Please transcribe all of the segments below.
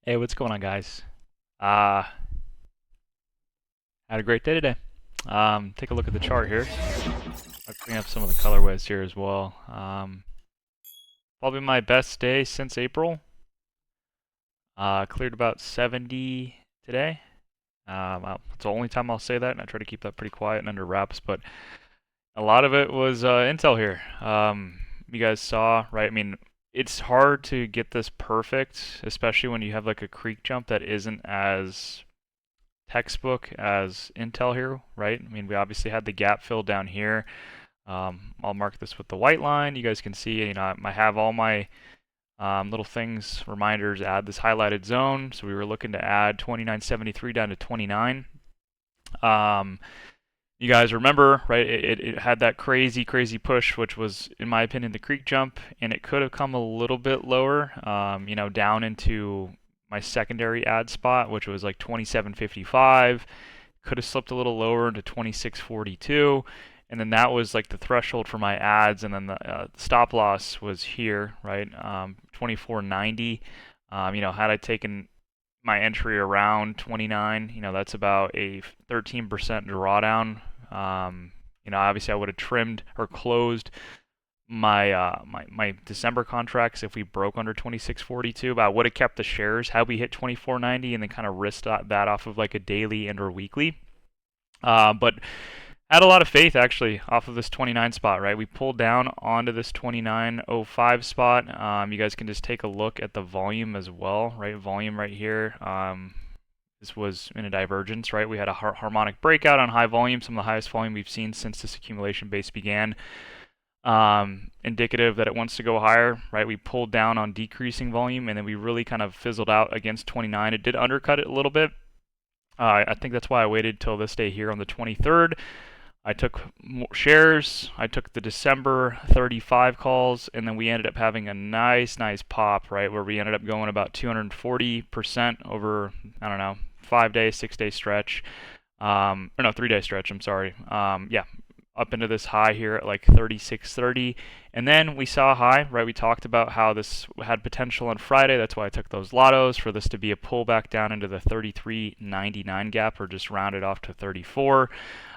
Hey, what's going on, guys? Uh, had a great day today. Take a look at the chart here. I'll clean up some of the colorways here as well. Probably my best day since April. Cleared about 70 today. It's the only time I'll say that, and I try to keep that pretty quiet and under wraps, but a lot of it was Intel here. You guys saw, right? I mean, it's hard to get this perfect, especially when you have like a creek jump that isn't as textbook as Intel here, right? I mean, we obviously had the gap fill down here. I'll mark this with the white line. You guys can see, I have all my little things, reminders, add this highlighted zone. So we were looking to add 2973 down to 29. You guys remember, right? It had that crazy push, which was, in my opinion, the creek jump, and it could have come a little bit lower, down into my secondary ad spot, which was like 27.55. Could have slipped a little lower into 26.42, and then that was like the threshold for my ads, and then the stop loss was here, right? 24.90. Had I taken my entry around 29, that's about a 13% drawdown. Obviously I would have trimmed or closed my December contracts if we broke under 26.42, but I would have kept the shares had we hit 24.90 and then kind of risked that off of like a daily and or weekly. But had a lot of faith actually off of this 29 spot, right? We pulled down onto this 29.05 spot. You guys can just take a look at the volume as well, right? Volume right here. This was in a divergence, right? We had a harmonic breakout on high volume, some of the highest volume we've seen since this accumulation base began. Indicative that it wants to go higher, right? We pulled down on decreasing volume, and then we really kind of fizzled out against 29. It did undercut it a little bit. I think that's why I waited till this day here on the 23rd. I took more shares. I took the December 35 calls, and then we ended up having a nice pop, right, where we ended up going about 240% over, I don't know, 5-day, 6-day stretch. Or no, 3-day stretch, I'm sorry. Yeah, up into this high here at like 36.30. And then we saw a high, right? We talked about how this had potential on Friday. That's why I took those lottos for this to be a pullback down into the 33.99 gap, or just rounded off to 34.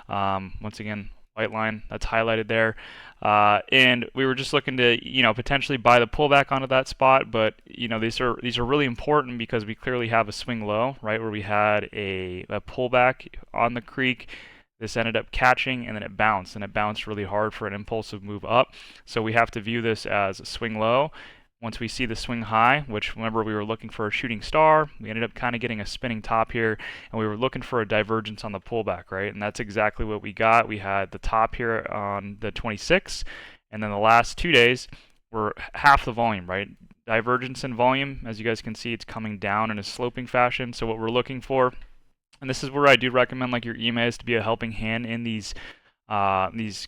Once again, white line that's highlighted there. And we were just looking to, potentially buy the pullback onto that spot, but these are really important because we clearly have a swing low, right, where we had a pullback on the creek. This ended up catching, and then it bounced really hard for an impulsive move up. So we have to view this as a swing low. Once we see the swing high, which, remember, we were looking for a shooting star, we ended up kind of getting a spinning top here, and we were looking for a divergence on the pullback, right? And that's exactly what we got. We had the top here on the 26th, and then the last 2 days were half the volume, right? Divergence in volume, as you guys can see, it's coming down in a sloping fashion. So what we're looking for, and this is where I do recommend like your EMAs to be a helping hand in these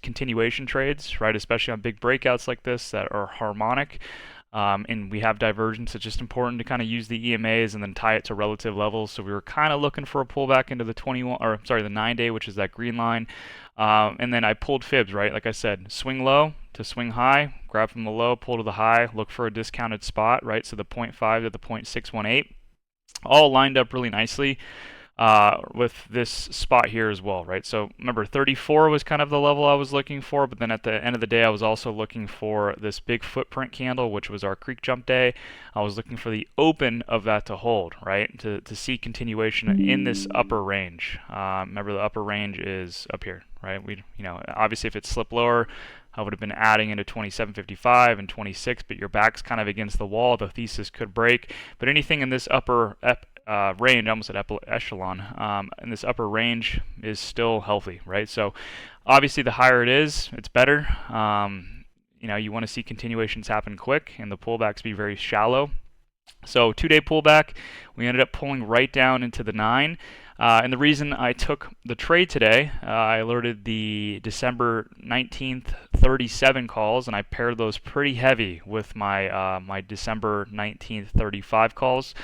continuation trades, right? Especially on big breakouts like this that are harmonic. And we have divergence. It's just important to kind of use the EMAs and then tie it to relative levels. So we were kind of looking for a pullback into the the 9-day, which is that green line. And then I pulled fibs, right? Like I said, swing low to swing high, grab from the low, pull to the high, look for a discounted spot, right? So the 0.5 to the 0.618, all lined up really nicely. With this spot here as well, right? So remember, 34 was kind of the level I was looking for, but then at the end of the day, I was also looking for this big footprint candle, which was our creek jump day. I was looking for the open of that to hold, right? To see continuation in this upper range. Remember, the upper range is up here, right? Obviously, if it slipped lower, I would have been adding into 27.55 and 26, but your back's kind of against the wall. The thesis could break, but anything in this upper range, almost at echelon, and this upper range is still healthy, right? So obviously the higher it is, it's better. You want to see continuations happen quick and the pullbacks be very shallow. So 2-day pullback, we ended up pulling right down into the 9. And the reason I took the trade today, I alerted the December 19th 37 calls, and I paired those pretty heavy with my my December 19th 35 calls.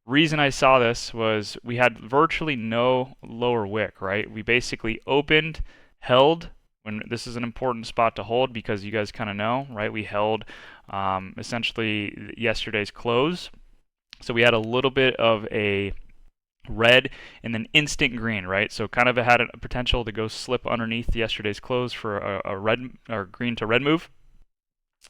Reason I saw this was we had virtually no lower wick, right? We basically opened, held, when this is an important spot to hold because you guys kind of know, right? We held essentially yesterday's close. So we had a little bit of a red and then instant green, right? So kind of it had a potential to go slip underneath yesterday's close for a red or green to red move.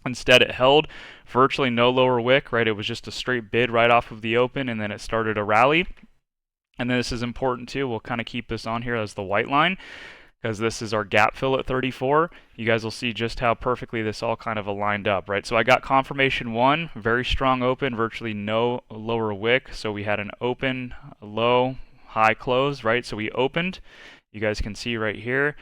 Instead, it held virtually no lower wick, right? It was just a straight bid right off of the open, and then it started a rally. And then this is important too. We'll kind of keep this on here as the white line, because this is our gap fill at 34. You guys will see just how perfectly this all kind of aligned up, right? So I got confirmation one, very strong open, virtually no lower wick. So we had an open, low, high close, right? So we opened, you guys can see right here,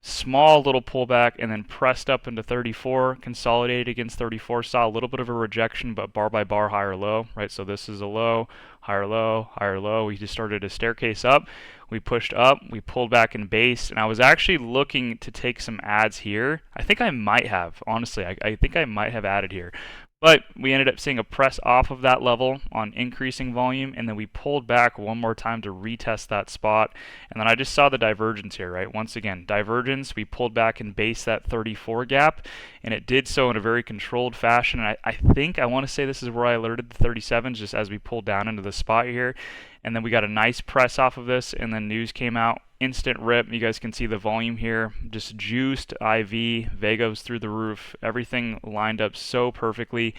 small little pullback, and then pressed up into 34, consolidated against 34, saw a little bit of a rejection, but bar by bar, higher low, right? So this is a low, higher low, higher low. We just started a staircase up. We pushed up, we pulled back in base, and I was actually looking to take some ads here. I think I might have, honestly, I think I might have added here. But we ended up seeing a press off of that level on increasing volume, and then we pulled back one more time to retest that spot. And then I just saw the divergence here, right? Once again, divergence, we pulled back and base that 34 gap, and it did so in a very controlled fashion. And I think, I want to say this is where I alerted the 37s just as we pulled down into the spot here. And then we got a nice press off of this, and then news came out, instant rip. You guys can see the volume here, just juiced IV, Vagos through the roof, everything lined up so perfectly.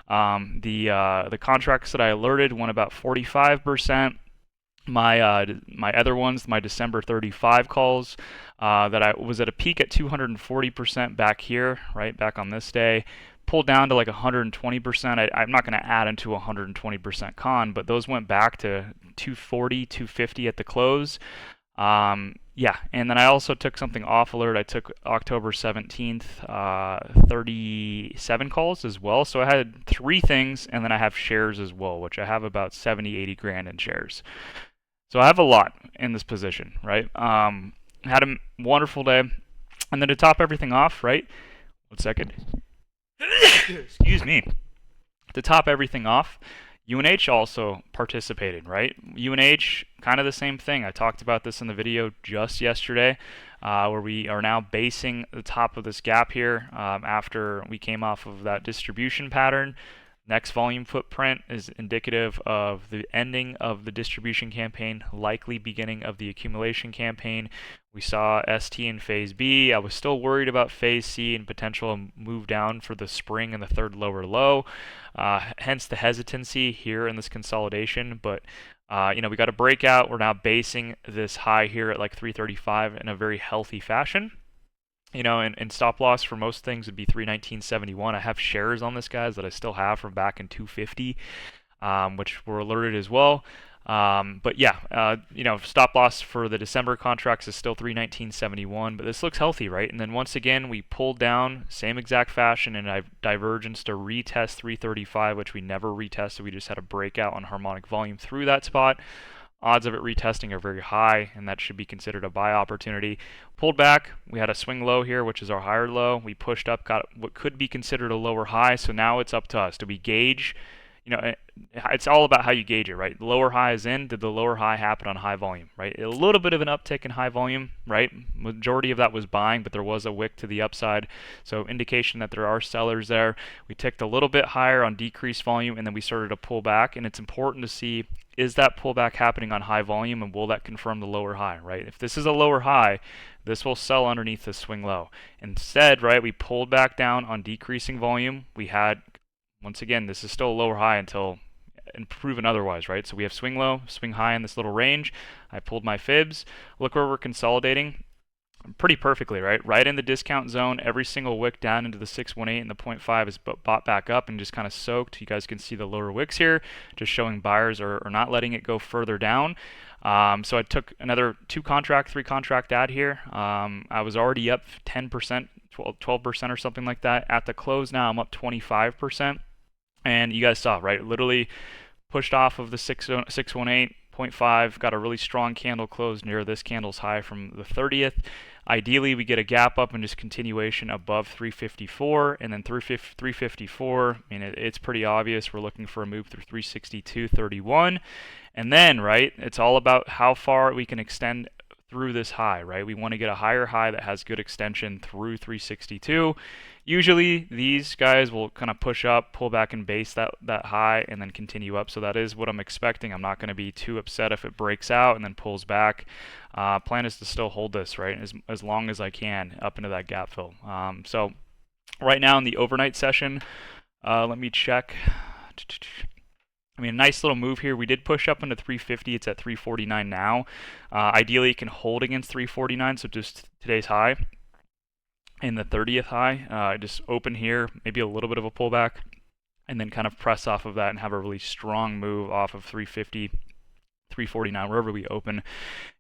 The contracts that I alerted went about 45%. My other ones, my December 35 calls, that I was at a peak at 240% back here, right back on this day. Pulled down to like 120%. I'm not going to add into 120% con, but those went back to 240, 250 at the close. Yeah, and then I also took something off alert. I took October 17th, 37 calls as well. So I had 3 things, and then I have shares as well, which I have about 70, 80 grand in shares. So I have a lot in this position, right? Had a wonderful day. And then to top everything off, right? 1 second. Excuse me. To top everything off, UNH also participated, right? UNH, kind of the same thing. I talked about this in the video just yesterday, where we are now basing the top of this gap here after we came off of that distribution pattern. Next volume footprint is indicative of the ending of the distribution campaign, likely beginning of the accumulation campaign. We saw ST in phase B. I was still worried about phase C and potential move down for the spring and the third lower low. Hence the hesitancy here in this consolidation. But we got a breakout. We're now basing this high here at like 335 in a very healthy fashion. And stop loss for most things would be 319.71. I have shares on this, guys, that I still have from back in 250, which were alerted as well. But yeah, stop loss for the December contracts is still 319.71, but this looks healthy, right? And then once again, we pulled down, same exact fashion, and I've divergence to retest 335, which we never retested. We just had a breakout on harmonic volume through that spot. Odds of it retesting are very high, and that should be considered a buy opportunity. Pulled back, we had a swing low here, which is our higher low. We pushed up, got what could be considered a lower high, so now it's up to us. Do we gauge? It's all about how you gauge it, right? The lower high is in. Did the lower high happen on high volume, right? A little bit of an uptick in high volume, right? Majority of that was buying, but there was a wick to the upside. So indication that there are sellers there. We ticked a little bit higher on decreased volume, and then we started to pull back. And it's important to see, is that pullback happening on high volume, and will that confirm the lower high, right? If this is a lower high, this will sell underneath the swing low. Instead, right, we pulled back down on decreasing volume. We had, once again, this is still a lower high until proven otherwise, right? So we have swing low, swing high in this little range. I pulled my fibs. Look where we're consolidating pretty perfectly, right? Right in the discount zone. Every single wick down into the 618 and the 0.5 is bought back up and just kind of soaked. You guys can see the lower wicks here, just showing buyers are not letting it go further down. So I took another 3 contract add here. I was already up 10%, 12% or something like that. At the close now, I'm up 25%. And you guys saw, right? Literally pushed off of the 618.5, got a really strong candle close near this candle's high from the 30th. Ideally, we get a gap up and just continuation above 354, and then through 354, I mean, it's pretty obvious we're looking for a move through 362.31. And then, right, it's all about how far we can extend through this high, right? We want to get a higher high that has good extension through 362. Usually these guys will kind of push up, pull back and base that high, and then continue up. So that is what I'm expecting. I'm not going to be too upset if it breaks out and then pulls back. Plan is to still hold this, right, as long as I can up into that gap fill. So right now in the overnight session, let me check. I mean, a nice little move here. We did push up into 350. It's at 349 now. Ideally, it can hold against 349, so just today's high and the 30th high. Just open here, maybe a little bit of a pullback, and then kind of press off of that and have a really strong move off of 350. 349, wherever we open,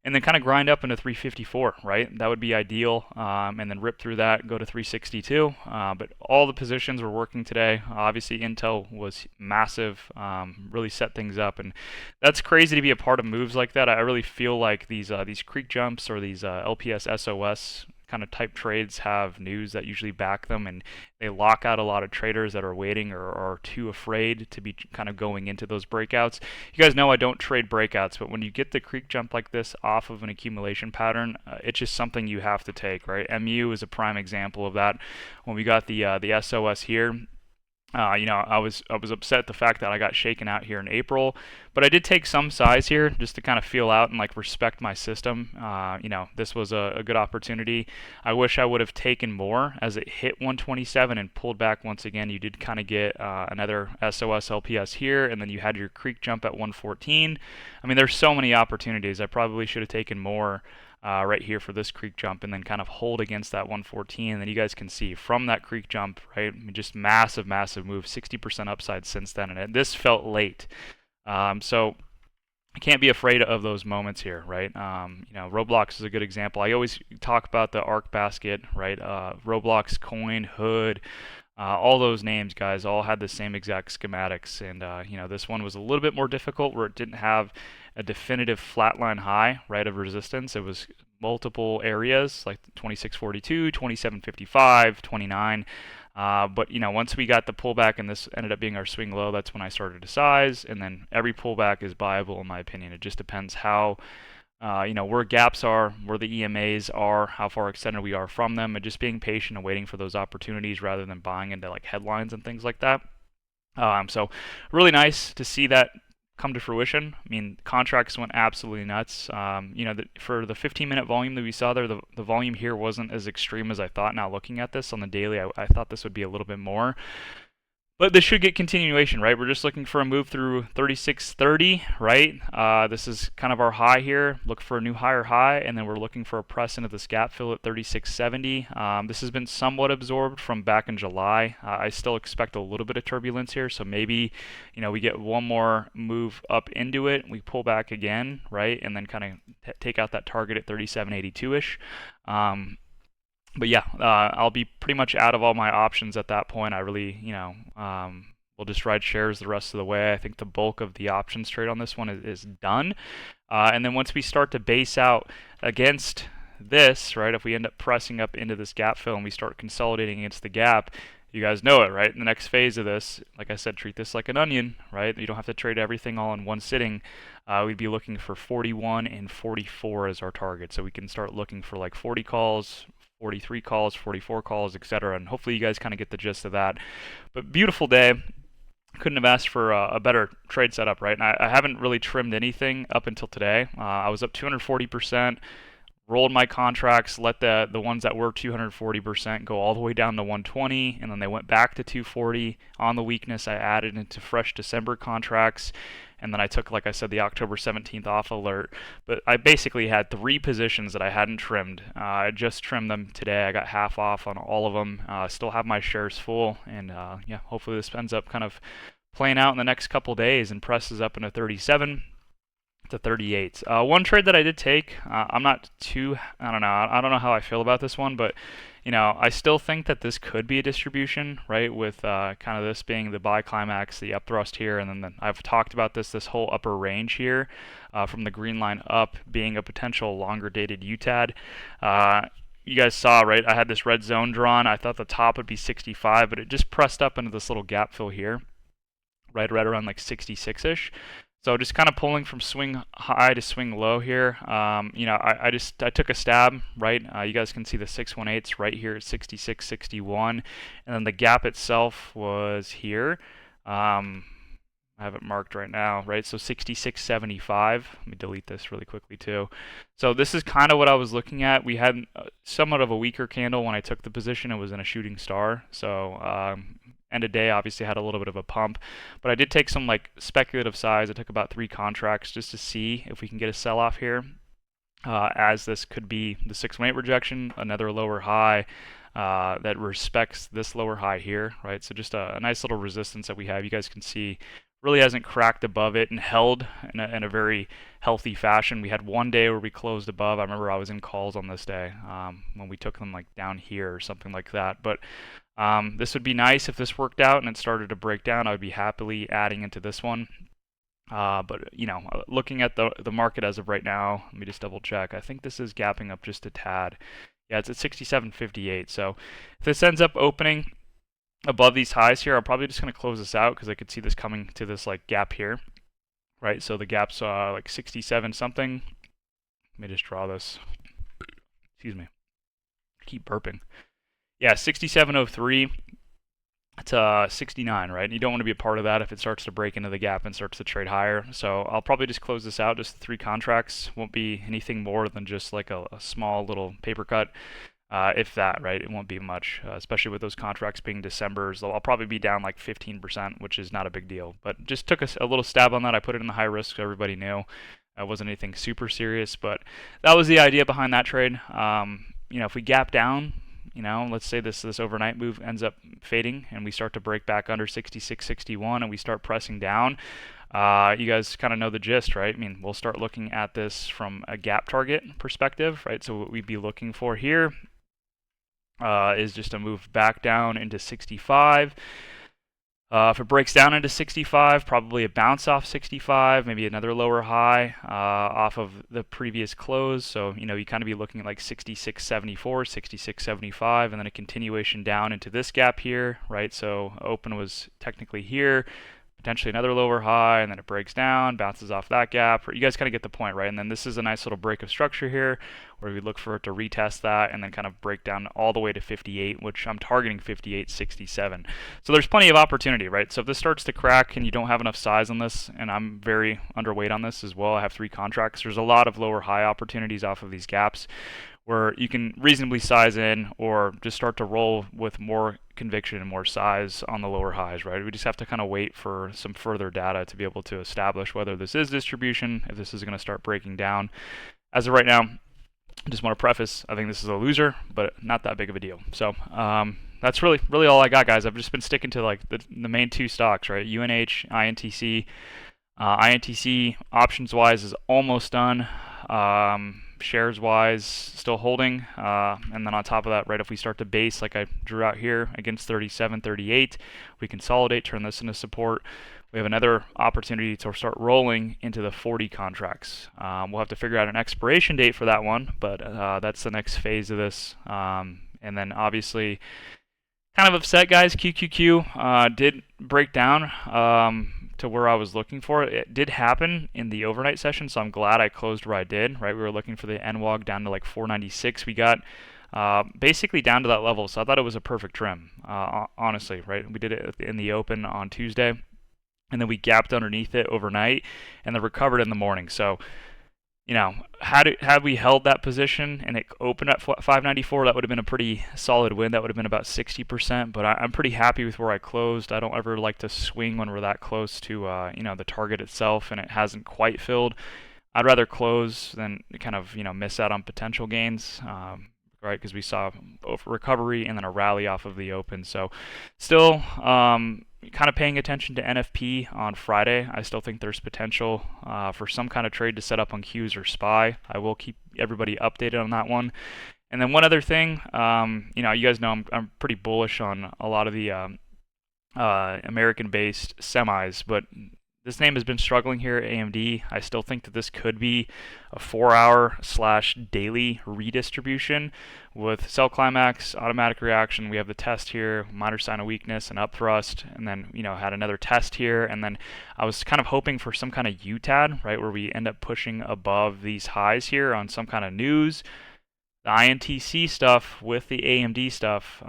and then kind of grind up into 354, right? That would be ideal, and then rip through that, go to 362. But all the positions were working today. Obviously, Intel was massive, really set things up, and that's crazy to be a part of moves like that. I really feel like these creek jumps or these LPS SOS kind of type trades have news that usually back them, and they lock out a lot of traders that are waiting or are too afraid to be kind of going into those breakouts. You guys know I don't trade breakouts, but when you get the creek jump like this off of an accumulation pattern, it's just something you have to take, right? MU is a prime example of that. When we got the SOS here, I was upset at the fact that I got shaken out here in April, but I did take some size here just to kind of feel out and like respect my system. This was a good opportunity. I wish I would have taken more as it hit 127 and pulled back once again. You did kind of get another SOS LPS here, and then you had your creek jump at 114. I mean, there's so many opportunities. I probably should have taken more. Right here for this creek jump, and then kind of hold against that 114, and then you guys can see from that creek jump, right, I mean, just massive move, 60% upside since then, and this felt late. So I can't be afraid of those moments here, right? Roblox is a good example. I always talk about the ARC basket, right? Roblox, Coin, Hood, all those names, guys, all had the same exact schematics, and this one was a little bit more difficult where it didn't have a definitive flatline high, right, of resistance. It was multiple areas like 2642, 2755, 29. But once we got the pullback and this ended up being our swing low, that's when I started to size. And then every pullback is buyable in my opinion. It just depends how where gaps are, where the EMAs are, how far extended we are from them, and just being patient and waiting for those opportunities rather than buying into like headlines and things like that. So really nice to see that come to fruition. I mean, contracts went absolutely nuts. For the 15-minute volume that we saw there, the volume here wasn't as extreme as I thought. Now looking at this on the daily, I thought this would be a little bit more. But this should get continuation, right? We're just looking for a move through 3630, right? This is kind of our high here. Look for a new higher high, and then we're looking for a press into this gap fill at 3670. This has been somewhat absorbed from back in July. I still expect a little bit of turbulence here, so maybe we get one more move up into it, we pull back again, right? And then kind of take out that target at 3782-ish. But yeah, I'll be pretty much out of all my options at that point. I really, we'll just ride shares the rest of the way. I think the bulk of the options trade on this one is done. And then once we start to base out against this, right, if we end up pressing up into this gap fill and we start consolidating against the gap, you guys know it, right? In the next phase of this, like I said, treat this like an onion, right? You don't have to trade everything all in one sitting. We'd be looking for 41 and 44 as our target. So we can start looking for like 40 calls, 43 calls, 44 calls, etc. And hopefully you guys kind of get the gist of that. But beautiful day. Couldn't have asked for a better trade setup, right? And I haven't really trimmed anything up until today. I was up 240%, rolled my contracts, let the ones that were 240% go all the way down to 120, and then they went back to 240. On the weakness, I added into fresh December contracts, and then I took, like I said, the October 17th off alert. But I basically had 3 positions that I hadn't trimmed. I just trimmed them today. I got half off on all of them. Still have my shares full, and yeah, hopefully this ends up kind of playing out in the next couple days and presses up into 37 to 38. One trade that I did take, I'm not too, I don't know how I feel about this one, but I still think that this could be a distribution, right, with kind of this being the buy climax, the up thrust here, and then I've talked about this whole upper range here from the green line up being a potential longer dated UTAD. You guys saw, right, I had this red zone drawn. I thought the top would be 65, but it just pressed up into this little gap fill here, right around like 66-ish. So just kind of pulling from swing high to swing low here. I took a stab, right? You guys can see the 618s right here at 66.61, and then the gap itself was here. I have it marked right now, right? So 66.75. Let me delete this really quickly too. So this is kind of what I was looking at. We had somewhat of a weaker candle when I took the position. It was in a shooting star. So end of day obviously had a little bit of a pump, but I did take some like speculative size. I took about 3 contracts just to see if we can get a sell-off here, as this could be the 618 rejection, another lower high that respects this lower high here, right? So just a nice little resistance that we have. You guys can see really hasn't cracked above it and held in a very healthy fashion. We had one day where we closed above. I remember I was in calls on this day when we took them like down here or something like that. But this would be nice if this worked out and it started to break down. I would be happily adding into this one. But looking at the market as of right now, let me just double check. I think this is gapping up just a tad. Yeah, it's at 67.58. So if this ends up opening above these highs here, I'm probably just going to close this out because I could see this coming to this like gap here, right? So the gap's like 67 something. Let me just draw this. Excuse me. I keep burping. Yeah, 67.03. It's 69, right? And you don't want to be a part of that if it starts to break into the gap and starts to trade higher. So I'll probably just close this out. Just 3 contracts. Won't be anything more than just like a small little paper cut. If that, right? It won't be much, especially with those contracts being December's. I'll probably be down like 15%, which is not a big deal. But just took a little stab on that. I put it in the high risk so everybody knew. It wasn't anything super serious, but that was the idea behind that trade. If we gap down, let's say this overnight move ends up fading and we start to break back under 66.61 and we start pressing down. You guys kind of know the gist, right? I mean, we'll start looking at this from a gap target perspective, right? So what we'd be looking for here is just a move back down into 65. If it breaks down into 65, probably a bounce off 65, maybe another lower high off of the previous close. So, you kind of be looking at like 66.74, 66.75, and then a continuation down into this gap here, right? So open was technically here, potentially another lower high, and then it breaks down, bounces off that gap. You guys kind of get the point, right? And then this is a nice little break of structure here where we look for it to retest that and then kind of break down all the way to 58, which I'm targeting 58.67. So there's plenty of opportunity, right? So if this starts to crack and you don't have enough size on this, and I'm very underweight on this as well, I have 3 contracts, there's a lot of lower high opportunities off of these gaps where you can reasonably size in or just start to roll with more conviction and more size on the lower highs, right? We just have to kind of wait for some further data to be able to establish whether this is distribution, if this is going to start breaking down. As of right now, I just want to preface, I think this is a loser, but not that big of a deal. So that's really all I got, guys. I've just been sticking to like the main 2 stocks, right? UNH, INTC. INTC options-wise is almost done. Shares-wise, still holding. And then on top of that, right, if we start to base like I drew out here against 37.38, we consolidate, turn this into support. We have another opportunity to start rolling into the 40 contracts. We'll have to figure out an expiration date for that one, but that's the next phase of this. And then obviously, kind of upset, guys. QQQ did break down to where I was looking for. It did happen in the overnight session, so I'm glad I closed where I did, right? We were looking for the NWOG down to like 496. We got basically down to that level, so I thought it was a perfect trim, honestly, right? We did it in the open on Tuesday, and then we gapped underneath it overnight, and then recovered in the morning. So, had we held that position and it opened at 594, that would have been a pretty solid win. That would have been about 60%, but I'm pretty happy with where I closed. I don't ever like to swing when we're that close to, the target itself and it hasn't quite filled. I'd rather close than kind of, miss out on potential gains, right? Because we saw recovery and then a rally off of the open. So still, kind of paying attention to NFP on Friday. I still think there's potential for some kind of trade to set up on Qs or SPY. I will keep everybody updated on that one. And then one other thing, you guys know I'm pretty bullish on a lot of the American-based semis, but This name has been struggling here at AMD. I still think that this could be a 4-hour/daily redistribution with sell climax, automatic reaction. We have the test here, minor sign of weakness and up thrust, and then had another test here, and then I was kind of hoping for some kind of UTAD, right, where we end up pushing above these highs here on some kind of news. The INTC stuff with the AMD stuff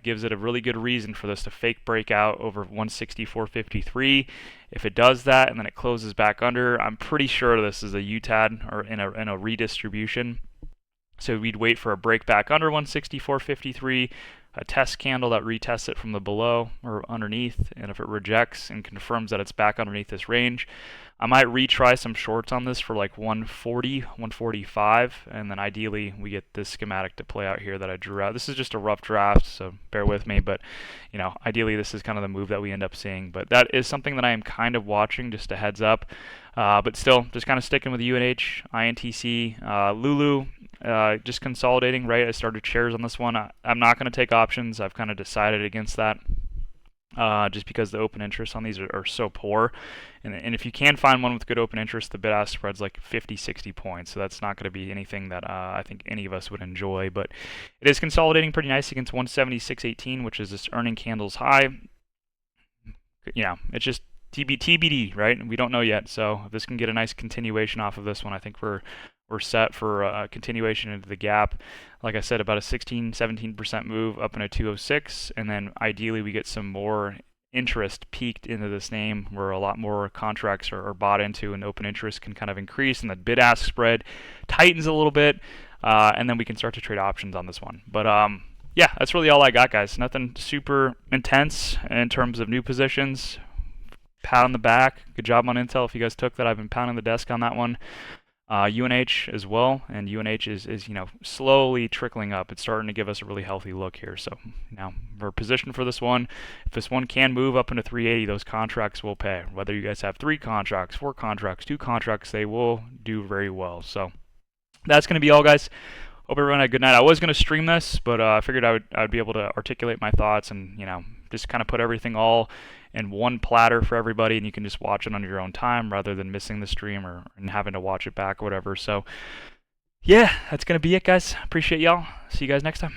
gives it a really good reason for this to fake break out over 164.53. If it does that and then it closes back under, I'm pretty sure this is a UTAD or in a redistribution. So we'd wait for a break back under 164.53, a test candle that retests it from the below or underneath, and if it rejects and confirms that it's back underneath this range, I might retry some shorts on this for like 140, 145, and then ideally we get this schematic to play out here that I drew out. This is just a rough draft, so bear with me, but ideally this is kind of the move that we end up seeing. But that is something that I am kind of watching, just a heads up. But still, just kind of sticking with UNH, INTC, Lulu, just consolidating, right? I started shares on this one. I'm not going to take options. I've kind of decided against that. Just because the open interest on these are so poor. And if you can find one with good open interest, the bid-ask spread's like 50, 60 points. So that's not going to be anything that I think any of us would enjoy. But it is consolidating pretty nice against 176.18, which is this earning candles high. It's just TBD, right? We don't know yet. So if this can get a nice continuation off of this one, I think we're set for a continuation into the gap. Like I said, about a 16-17% move up into 206, and then ideally we get some more interest peaked into this name where a lot more contracts are bought into and open interest can kind of increase, and the bid-ask spread tightens a little bit, and then we can start to trade options on this one. But yeah, that's really all I got, guys. Nothing super intense in terms of new positions. Pat on the back. Good job on Intel if you guys took that. I've been pounding the desk on that one. UNH as well, and UNH is slowly trickling up. It's starting to give us a really healthy look here. So now we're positioned for this one. If this one can move up into 380, those contracts will pay. Whether you guys have 3 contracts, 4 contracts, 2 contracts, they will do very well. So that's going to be all, guys. Hope everyone had a good night. I was going to stream this, but I figured I would be able to articulate my thoughts and just kind of put everything all in one platter for everybody, and you can just watch it on your own time rather than missing the stream and having to watch it back or whatever. So yeah, that's going to be it, guys. Appreciate y'all. See you guys next time.